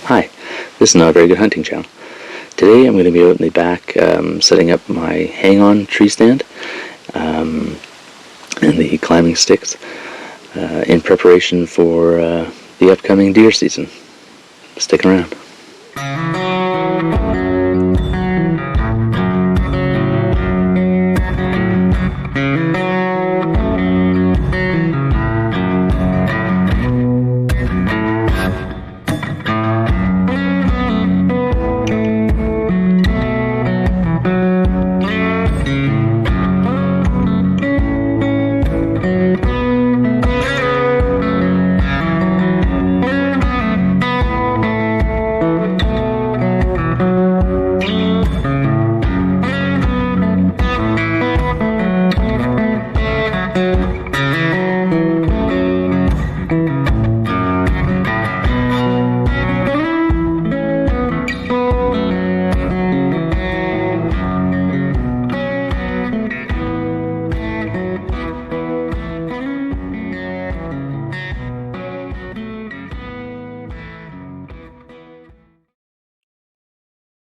Hi, this is not a very good hunting channel. Today I'm going to be out in the back setting up my hang-on tree stand and the climbing sticks in preparation for the upcoming deer season. Stick around.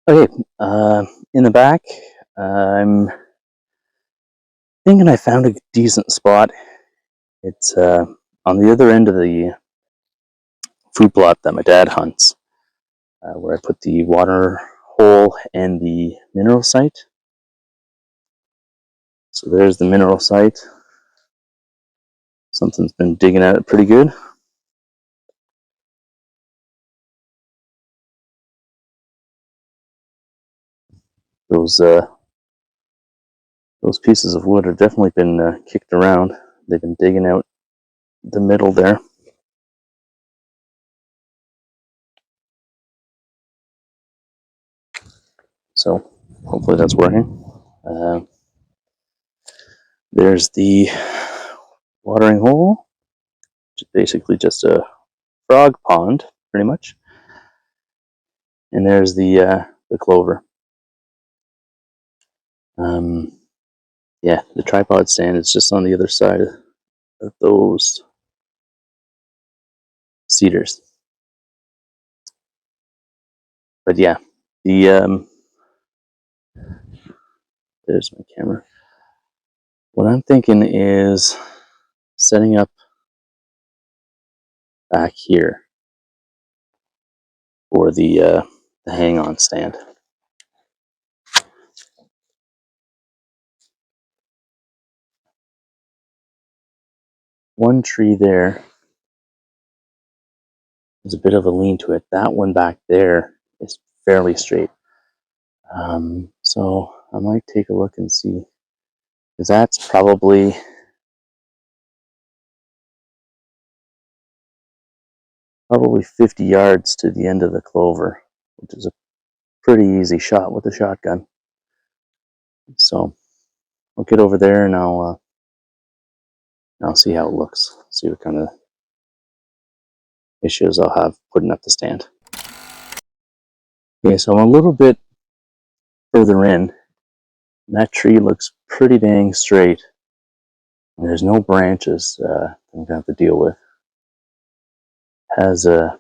Okay, in the back, I'm thinking I found a decent spot. It's on the other end of the food plot that my dad hunts, where I put the water hole and the mineral site. So there's the mineral site. Something's been digging at it pretty good. Those pieces of wood have definitely been kicked around. They've been digging out the middle there. So hopefully that's working. There's the watering hole, which is basically just a frog pond, pretty much. And there's the clover. Yeah, the tripod stand is just on the other side of those cedars. But yeah, there's my camera. What I'm thinking is setting up back here for the hang-on stand. One tree there is a bit of a lean to it. That one back there is fairly straight. So I might take a look and see, because that's probably probably 50 yards to the end of the clover, which is a pretty easy shot with a shotgun. So I'll get over there and I'll see how it looks. See what kind of issues I'll have putting up the stand. Okay, so I'm a little bit further in. That tree looks pretty dang straight. And there's no branches I'm gonna have to deal with. Has a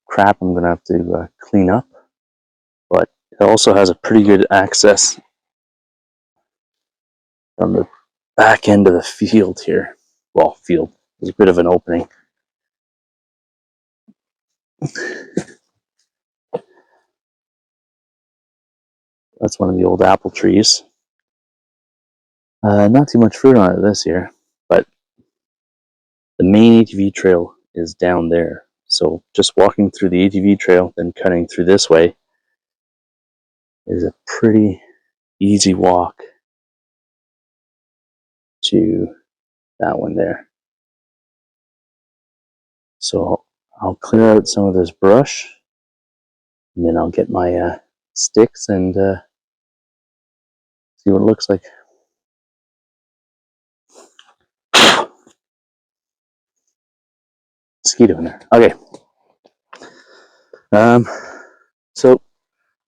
crap I'm gonna have to clean up, but it also has a pretty good access from the back end of the field here. Well, field. There's a bit of an opening. That's one of the old apple trees. Not too much fruit on it this year, but the main ATV trail is down there. So just walking through the ATV trail, then cutting through this way is a pretty easy walk to that one there. So I'll clear out some of this brush, and then I'll get my sticks and see what it looks like. Mosquito in there. Okay. So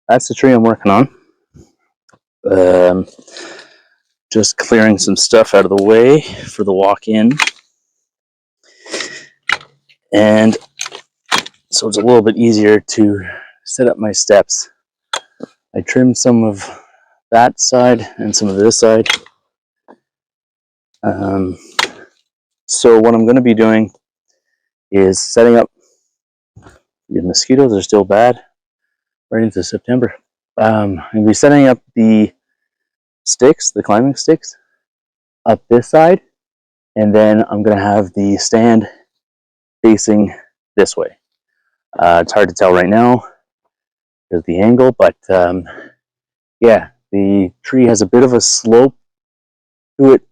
that's the tree I'm working on. Just clearing some stuff out of the way for the walk in. And so it's a little bit easier to set up my steps. I trimmed some of that side and some of this side. So what I'm going to be doing is setting up. The mosquitoes are still bad right into September. I'm going to be setting up the sticks, the climbing sticks, up this side, and then I'm going to have the stand facing this way. It's hard to tell right now because of the angle, but yeah, the tree has a bit of a slope to it,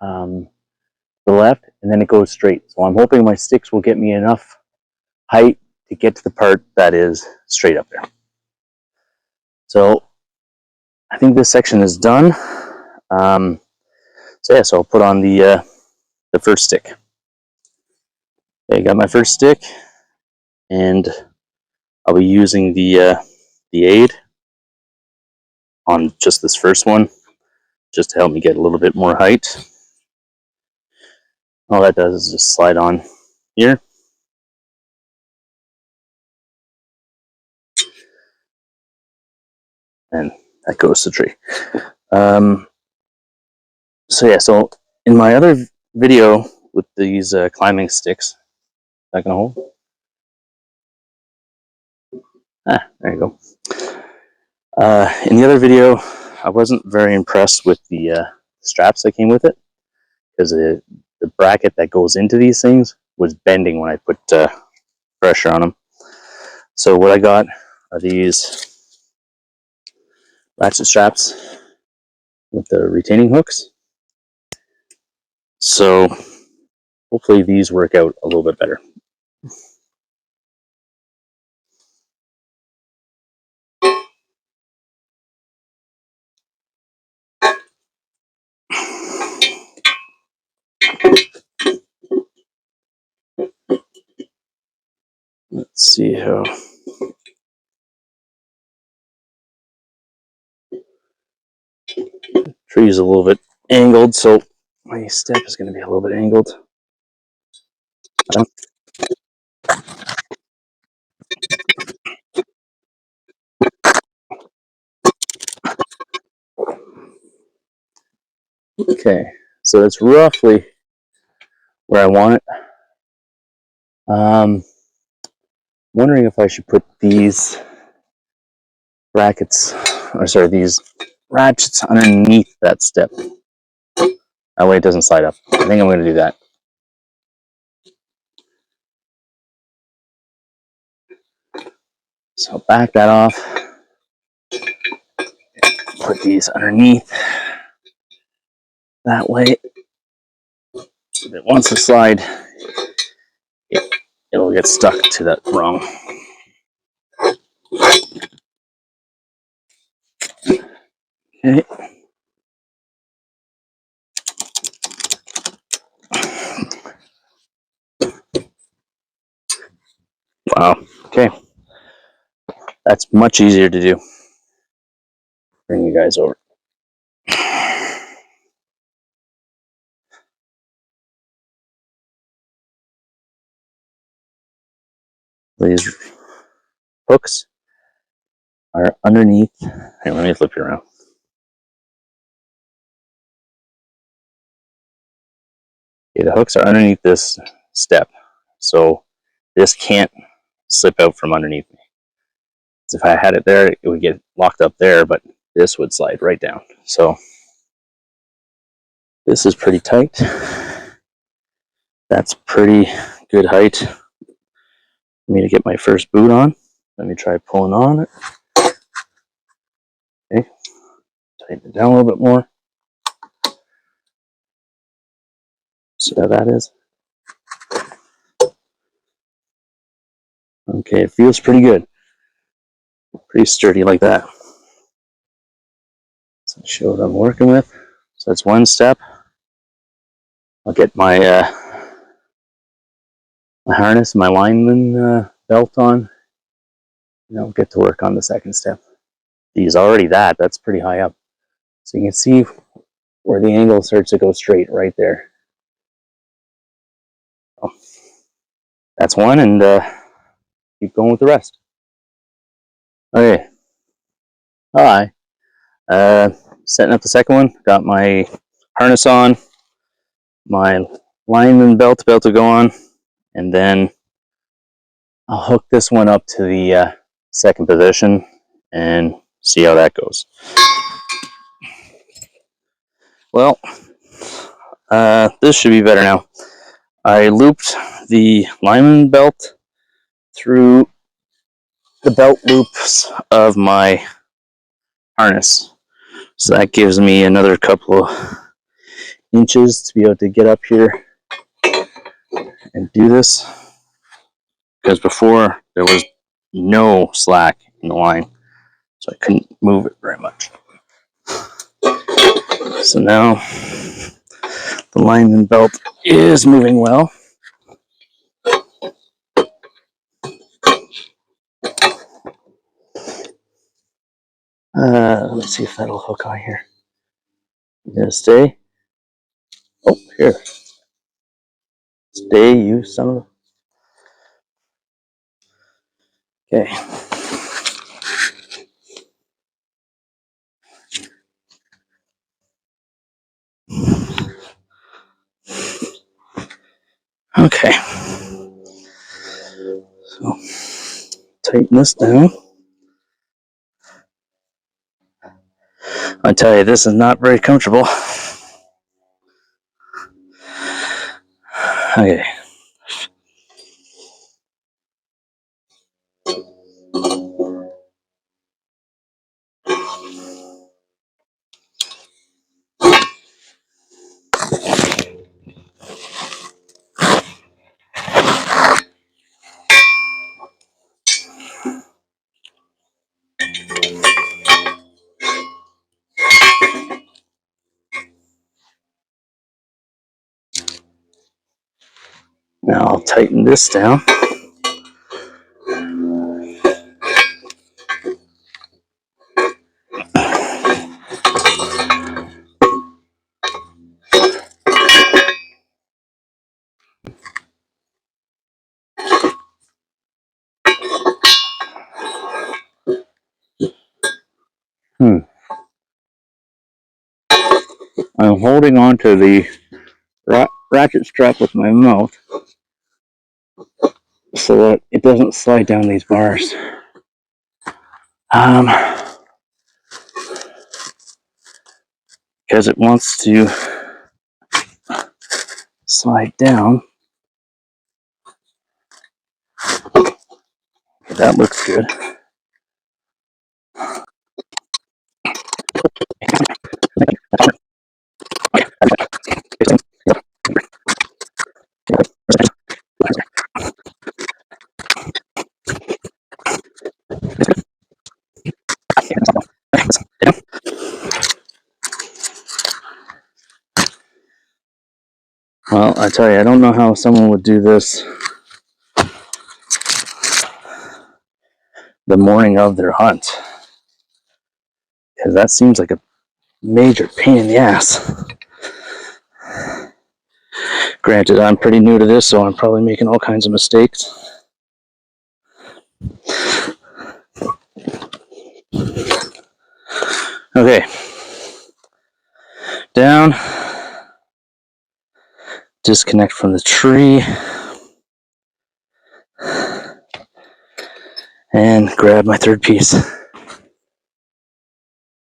the left, and then it goes straight. So I'm hoping my sticks will get me enough height to get to the part that is straight up there. So I think this section is done. So yeah, so I'll put on the first stick. Okay, I got my first stick, and I'll be using the aid on just this first one, just to help me get a little bit more height. All that does is just slide on here. And that goes to the tree. So yeah, so in my other video with these climbing sticks, is that gonna hold? Ah, there you go. In the other video, I wasn't very impressed with the straps that came with it, because the bracket that goes into these things was bending when I put pressure on them. So what I got are these ratchet straps with the retaining hooks. So hopefully these work out a little bit better. Let's see how. The tree is a little bit angled, so my step is going to be a little bit angled. Okay, so that's roughly where I want it. Wondering if I should put these brackets, or sorry, these ratchets underneath that step. That way it doesn't slide up. I think I'm going to do that. So back that off. Put these underneath. That way, if it wants to slide, it'll get stuck to that rung. Okay. Wow. Okay. That's much easier to do. Bring you guys over. These hooks are underneath. Hey, let me flip you around. Okay, the hooks are underneath this step, so this can't slip out from underneath me. So if I had it there, it would get locked up there, but this would slide right down. So this is pretty tight. That's pretty good height for me to get my first boot on. Let me try pulling on it. Okay, tighten it down a little bit more. See how that is? Okay, it feels pretty good. Pretty sturdy like that. So I'll show what I'm working with. So that's one step. I'll get my my harness, my lineman belt on, and I'll get to work on the second step. Geez, already that's pretty high up. So you can see where the angle starts to go straight right there. Oh, that's one, and keep going with the rest. Okay. Hi. Setting up the second one. Got my harness on, my lineman belt about to go on, and then I'll hook this one up to the second position and see how that goes. Well, this should be better now. I looped the lineman belt through the belt loops of my harness. So that gives me another couple of inches to be able to get up here and do this. Because before there was no slack in the line, so I couldn't move it very much. So now the lineman belt is moving well. Let me see if that'll hook on here. You gonna stay? Oh, here. Stay, you son of a... Okay. Okay. So, tighten this down. I tell you, this is not very comfortable. Okay. Now I'll tighten this down. I'm holding on to the ratchet strap with my mouth so that it doesn't slide down these bars. Because it wants to slide down. That looks good. Well, I tell you, I don't know how someone would do this the morning of their hunt, because that seems like a major pain in the ass. Granted, I'm pretty new to this, so I'm probably making all kinds of mistakes. Okay. Down. Disconnect from the tree. And grab my third piece.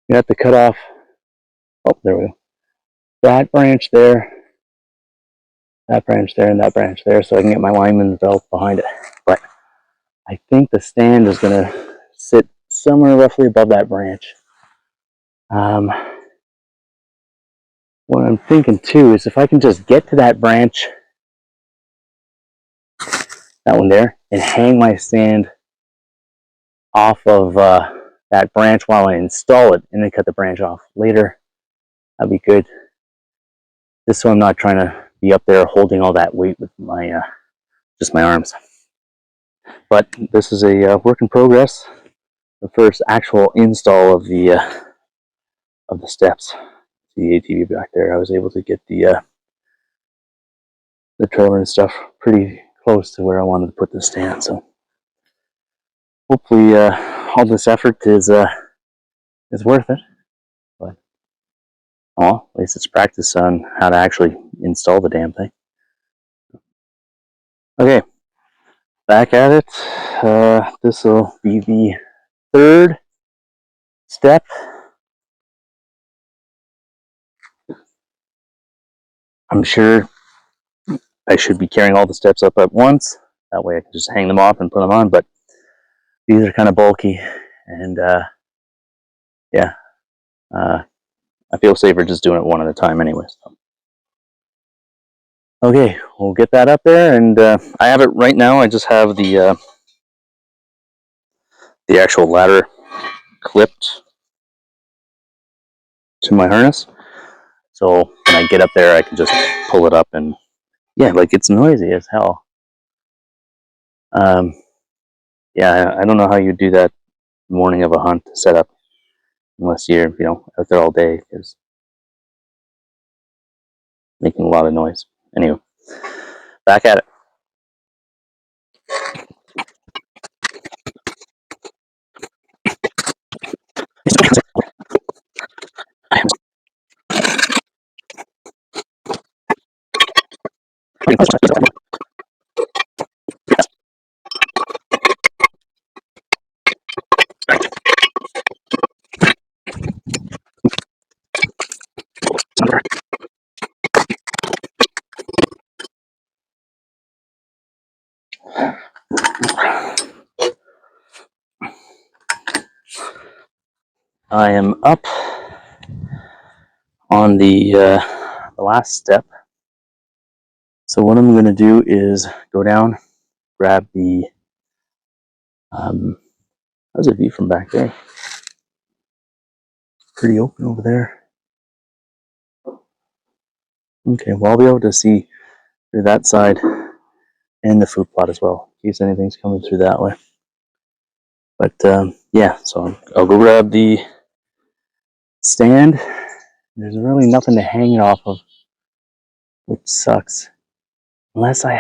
You have to cut off. Oh, there we go. That branch there, that branch there, and that branch there, so I can get my lineman belt behind it. But I think the stand is going to sit somewhere roughly above that branch. What I'm thinking too is if I can just get to that branch, that one there, and hang my stand off of that branch while I install it, and then cut the branch off later, that'd be good. This one I'm not trying to be up there holding all that weight with my just my arms. But this is a work in progress. The first actual install of the steps. The ATV back there. I was able to get the trailer and stuff pretty close to where I wanted to put the stand. So hopefully all this effort is worth it. But well, at least it's practice on how to actually install the damn thing. Okay, back at it. This will be the third step. I'm sure I should be carrying all the steps up at once. That way I can just hang them off and put them on, but these are kind of bulky, and yeah, I feel safer just doing it one at a time anyways. Okay, we'll get that up there, and I have it right now. I just have the actual ladder clipped to my harness, so when I get up there I can just pull it up, and yeah, like, it's noisy as hell. Yeah, I don't know how you do that morning of a hunt setup unless you're, out there all day, because making a lot of noise. Anyway, back at it. I am up on the last step. So what I'm going to do is go down, grab the how's it view from back there? Pretty open over there. Okay, well, I'll be able to see through that side and the food plot as well, in case anything's coming through that way. But yeah, so I'll go grab the stand. There's really nothing to hang it off of, which sucks. Unless I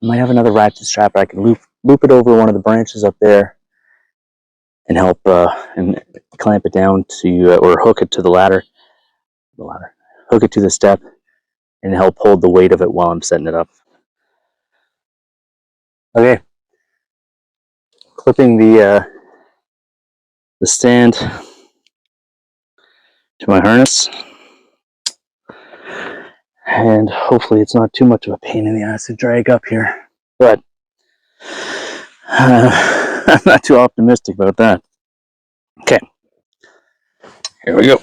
might have another ratchet strap. I can loop it over one of the branches up there and help and clamp it down to or hook it to the ladder, hook it to the step, and help hold the weight of it while I'm setting it up. Okay, clipping the stand to my harness, and hopefully it's not too much of a pain in the ass to drag up here, but I'm not too optimistic about that. Okay, here we go.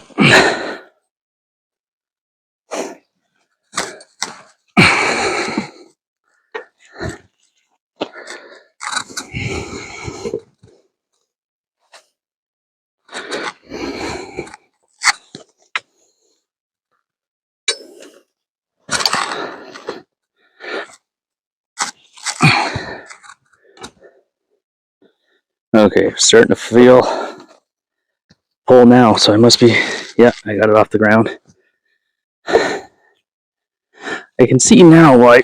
Okay, starting to feel pull now, so I must be, yeah, I got it off the ground. I can see now why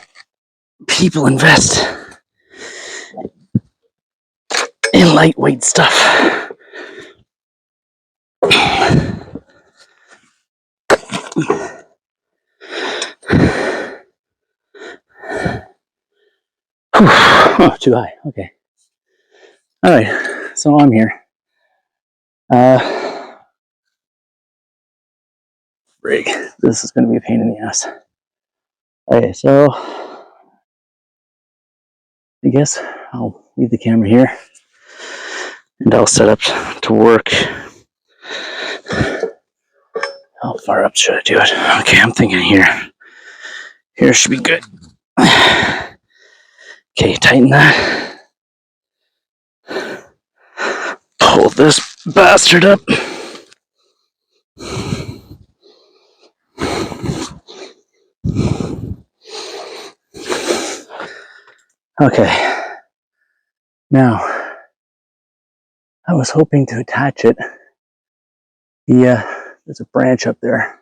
people invest in lightweight stuff. Oh, too high. Okay. All right. So I'm here. Break. This is going to be a pain in the ass. Okay, so I guess I'll leave the camera here, and I'll set up to work. How far up should I do it? Okay, I'm thinking here. Here should be good. Okay, tighten that. Pull this bastard up. Okay. Now, I was hoping to attach it. There's a branch up there.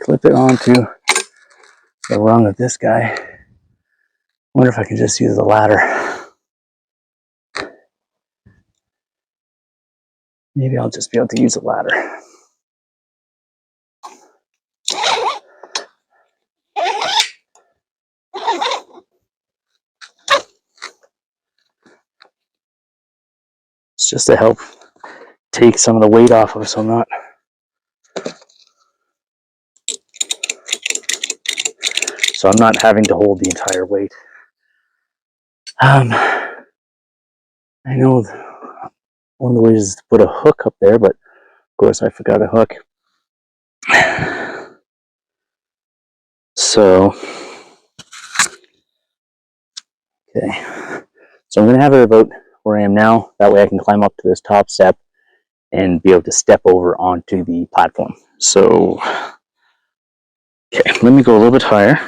clip it onto the rung of this guy. Wonder if I can just use the ladder. Maybe I'll just be able to use a ladder. It's just to help take some of the weight off of, so I'm not having to hold the entire weight. I know one of the ways is to put a hook up there, but of course I forgot a hook. So, okay. So I'm going to have it about where I am now. That way I can climb up to this top step and be able to step over onto the platform. So, okay, let me go a little bit higher.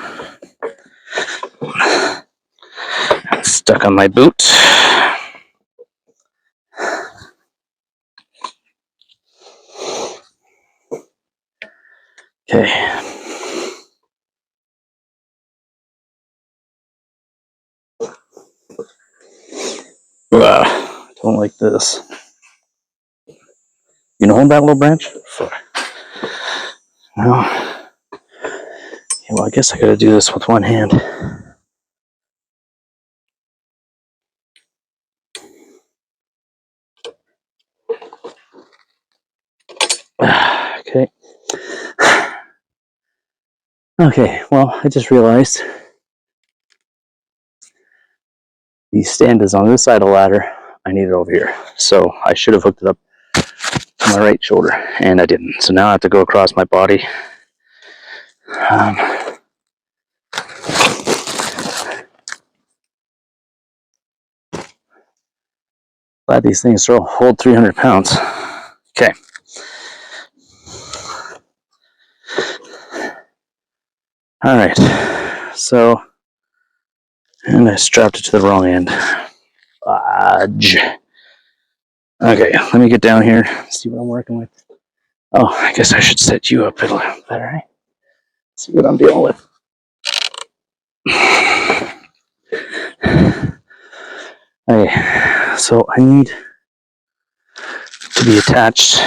I'm stuck on my boot. Okay. Don't like this. You know, hold that little branch? No. Okay, well, I guess I gotta do this with one hand. Okay. Okay, well, I just realized the stand is on this side of the ladder. I need it over here. So I should have hooked it up to my right shoulder, and I didn't. So now I have to go across my body. Glad these things hold 300 pounds. Okay. All right. So, and I strapped it to the wrong end. Fudge. Okay, let me get down here, see what I'm working with. Oh, I guess I should set you up a little better, right? See what I'm dealing with. Okay, so I need to be attached.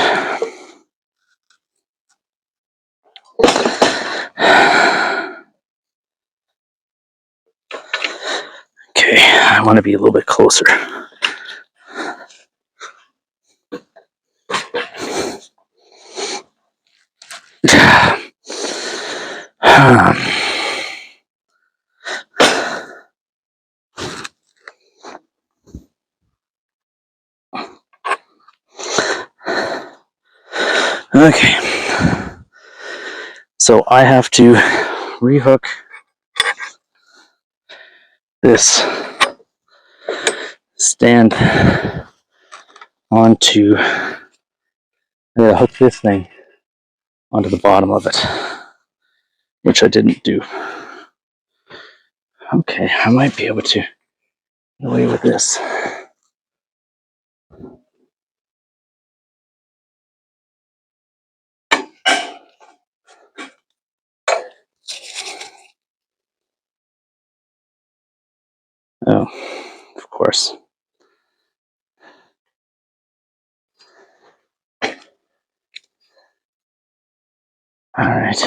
Okay, I want to be a little bit closer. Okay, so I have to rehook this stand onto, I gotta hook this thing onto the bottom of it, which I didn't do. Okay, I might be able to get away with this. Oh, of course. All right.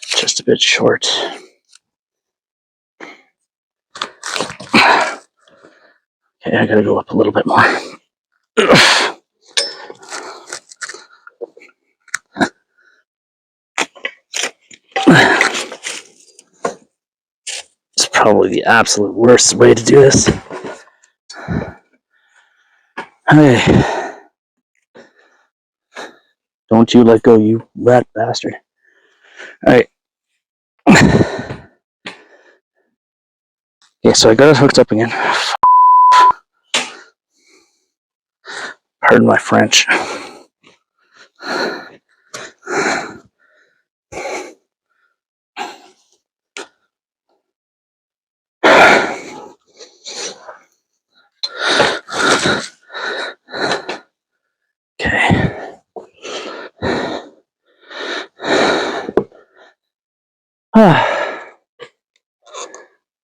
Just a bit short. Okay, I gotta go up a little bit more. It's probably the absolute worst way to do this. Okay. Don't you let go, you rat bastard. Alright. Okay, so I got it hooked up again. Pardon my French. Okay.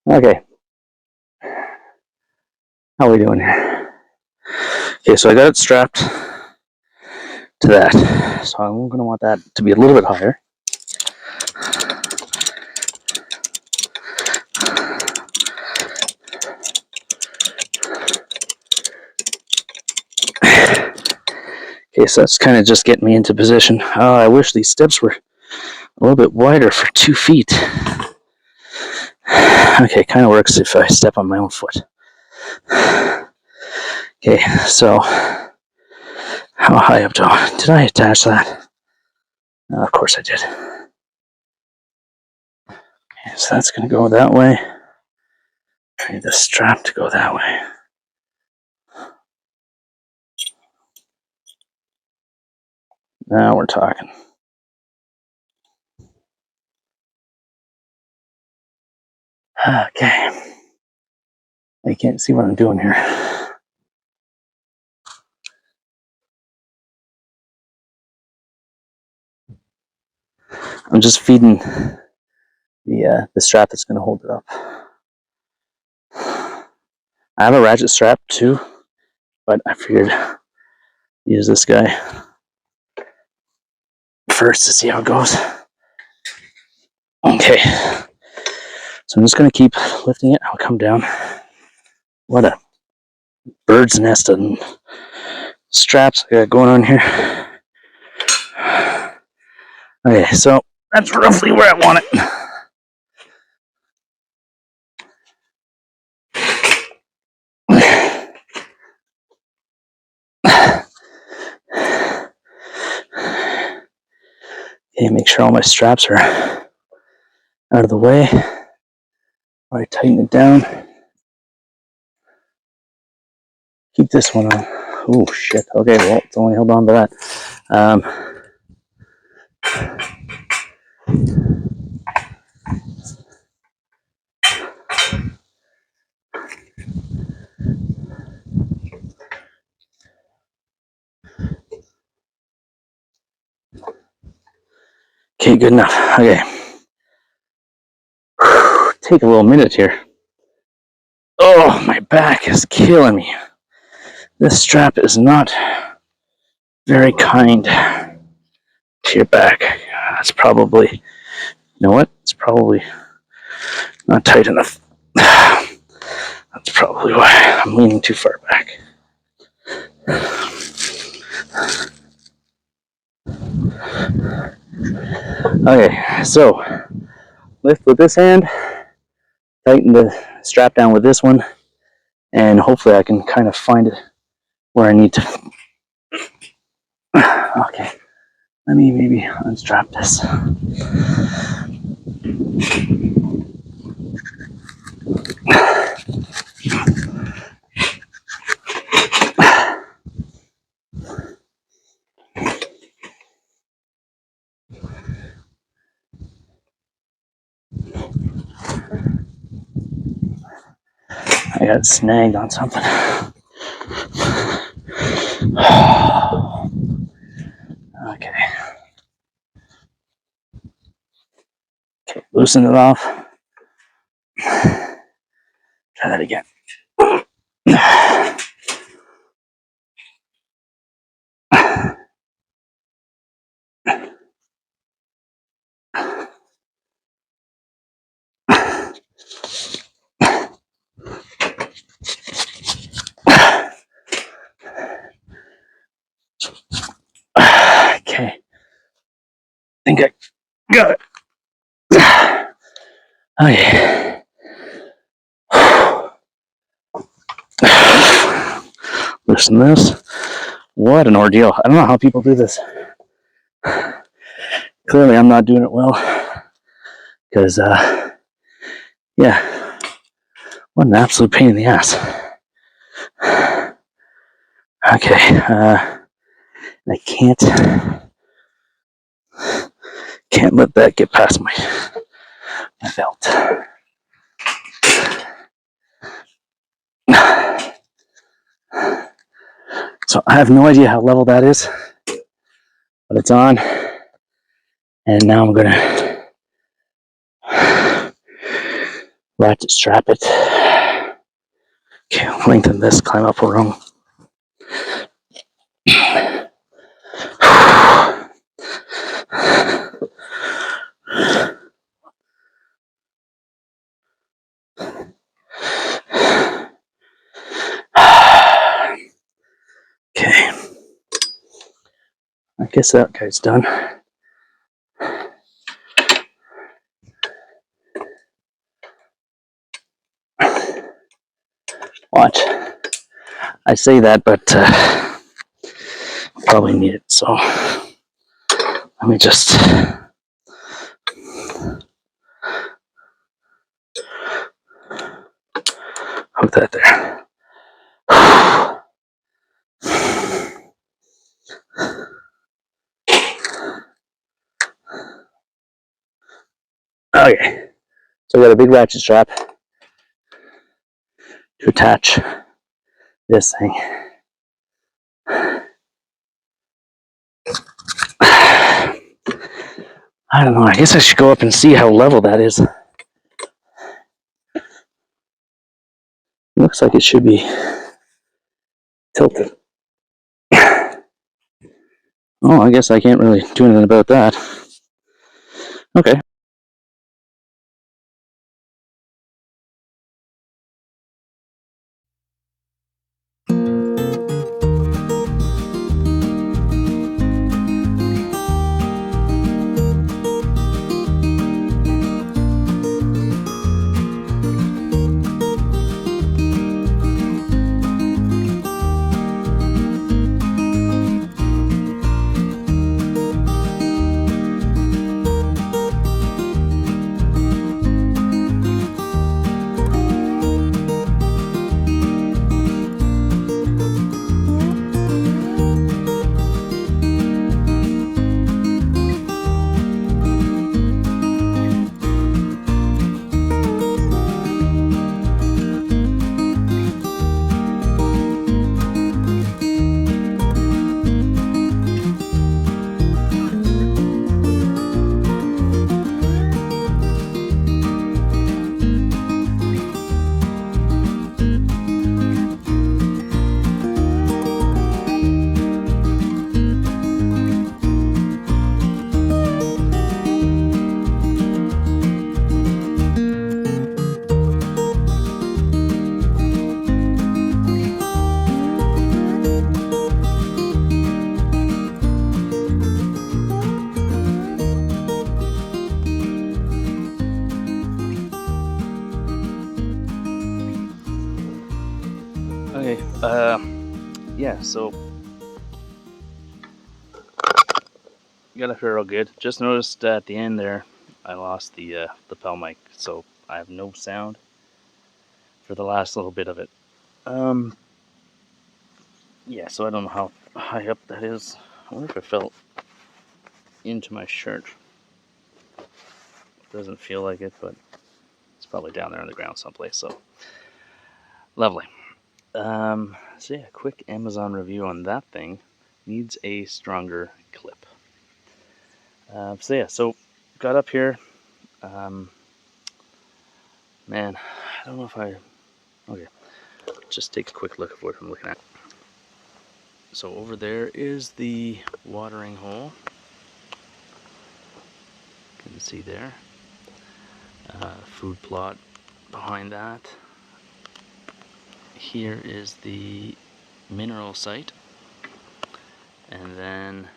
Okay, how are we doing here? Okay, so I got it strapped to that. So I'm going to want that to be a little bit higher. Okay, so that's kind of just getting me into position. Oh, I wish these steps were a little bit wider for 2 feet. Okay, kind of works if I step on my own foot. Okay, so how high up did I attach that? Of course I did. Okay, so that's going to go that way. I need the strap to go that way. Now we're talking. Okay. I can't see what I'm doing here. I'm just feeding the strap that's going to hold it up. I have a ratchet strap too, but I figured use this guy first to see how it goes. Okay, so I'm just going to keep lifting it. I'll come down. What a bird's nest of straps I got going on here. Okay, so that's roughly where I want it. Okay, make sure all my straps are out of the way. I tighten it down. Keep this one on. Oh shit. Okay, well, it's only held on to that. Okay, good enough. Okay. Take a little minute here. Oh, my back is killing me. This strap is not very kind to your back. It's probably, you know what? It's probably not tight enough. That's probably why I'm leaning too far back. Okay, so lift with this hand, tighten the strap down with this one, and hopefully I can kind of find it where I need to. Okay, let me maybe unstrap this. I got snagged on something. Okay. Okay, loosen it off. Try that again. Okay. I think I got it. Okay. Loosen this. What an ordeal. I don't know how people do this. Clearly I'm not doing it well. Because, yeah. What an absolute pain in the ass. Okay. I can't let that get past my belt. So I have no idea how level that is, but it's on. And now I'm gonna ratchet strap it. Okay, lengthen this, climb up a rung. Okay, I guess that guy's done. Watch. I say that, but probably need it, so let me just hook that there. Okay, so we got a big ratchet strap to attach this thing. I don't know, I guess I should go up and see how level that is. Looks like it should be tilted. Oh, I guess I can't really do anything about that. Okay. Okay, yeah, so got it here all good. Just noticed at the end there, I lost the lapel mic, so I have no sound for the last little bit of it. Yeah, so I don't know how high up that is. I wonder if it fell into my shirt. Doesn't feel like it, but it's probably down there on the ground someplace, so lovely. So yeah, quick Amazon review on that thing. Needs a stronger clip. So yeah, so got up here. Man, I don't know if I... Okay, just take a quick look at what I'm looking at. So over there is the watering hole. You can see there. Food plot behind that. Here is the mineral site. And then,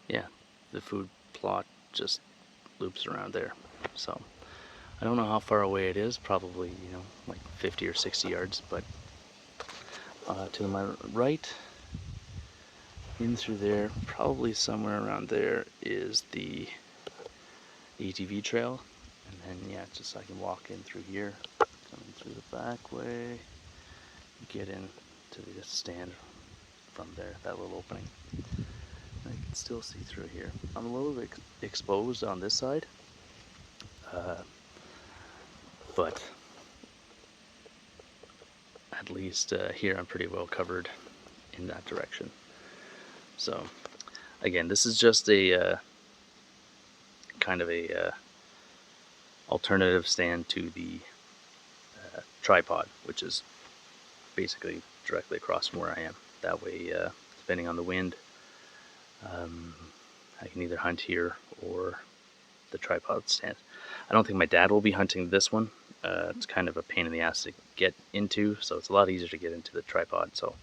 yeah, the food plot just loops around there. So I don't know how far away it is, probably, you know, like 50 or 60 yards, but to my right, in through there, probably somewhere around there is the ATV trail, and then yeah, just I can walk in through here, coming through the back way, get in to the stand from there, that little opening. I can still see through here. I'm a little bit exposed on this side, but at least here I'm pretty well covered in that direction. So again, this is just a kind of a alternative stand to the tripod, which is basically directly across from where I am. That way, depending on the wind, I can either hunt here or the tripod stand. I don't think my dad will be hunting this one. It's kind of a pain in the ass to get into, so it's a lot easier to get into the tripod. So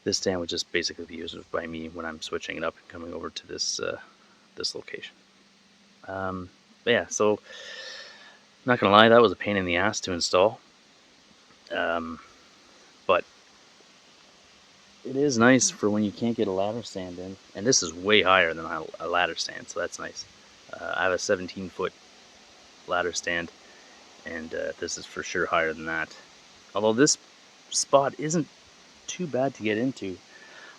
this stand would just basically be used by me when I'm switching it up and coming over to this this location. But yeah, so not gonna lie, that was a pain in the ass to install. But it is nice for when you can't get a ladder stand in, and this is way higher than a ladder stand, so that's nice. I have a 17-foot ladder stand, and this is for sure higher than that. Although this spot isn't too bad to get into.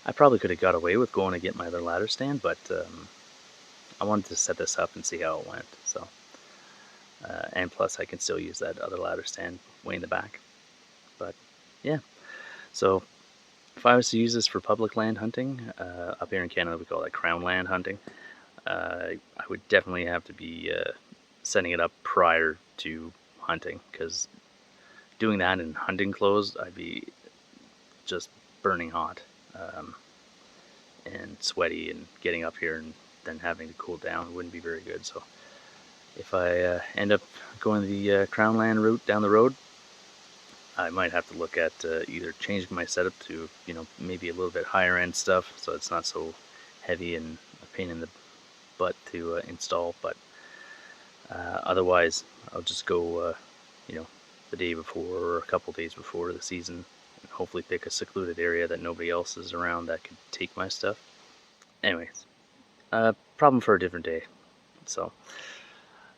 I probably could have got away with going to get my other ladder stand, but I wanted to set this up and see how it went. So, and plus I can still use that other ladder stand way in the back. But yeah, so if I was to use this for public land hunting, up here in Canada we call that crown land hunting, I would definitely have to be setting it up prior to hunting, because doing that in hunting clothes, I'd be just burning hot and sweaty, and getting up here and then having to cool down wouldn't be very good. So if I end up going the crown land route down the road, I might have to look at either changing my setup to, maybe a little bit higher end stuff, so it's not so heavy and a pain in the butt to install. But otherwise, I'll just go, the day before or a couple days before the season, and hopefully pick a secluded area that nobody else is around that could take my stuff. Anyways, problem for a different day. So,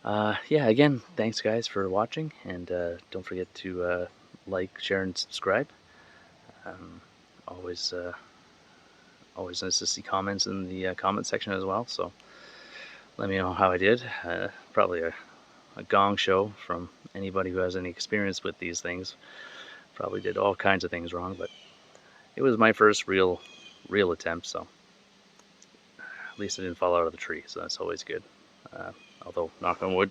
yeah, again, thanks guys for watching, and don't forget to like, share, and subscribe. Um, always, always nice to see comments in the comment section as well. So let me know how I did. Probably a gong show from anybody who has any experience with these things. Probably did all kinds of things wrong, but it was my first real attempt. So at least I didn't fall out of the tree, so that's always good. Although, knock on wood,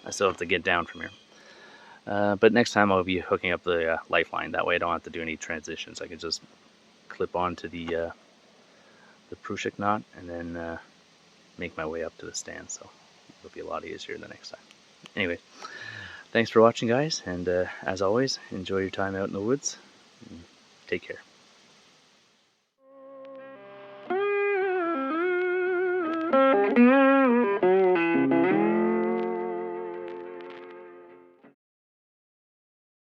I still have to get down from here. But next time I'll be hooking up the lifeline. That way I don't have to do any transitions. I can just clip onto the Prushik knot and then make my way up to the stand. So it'll be a lot easier the next time. Anyway, thanks for watching, guys. And as always, enjoy your time out in the woods. And take care.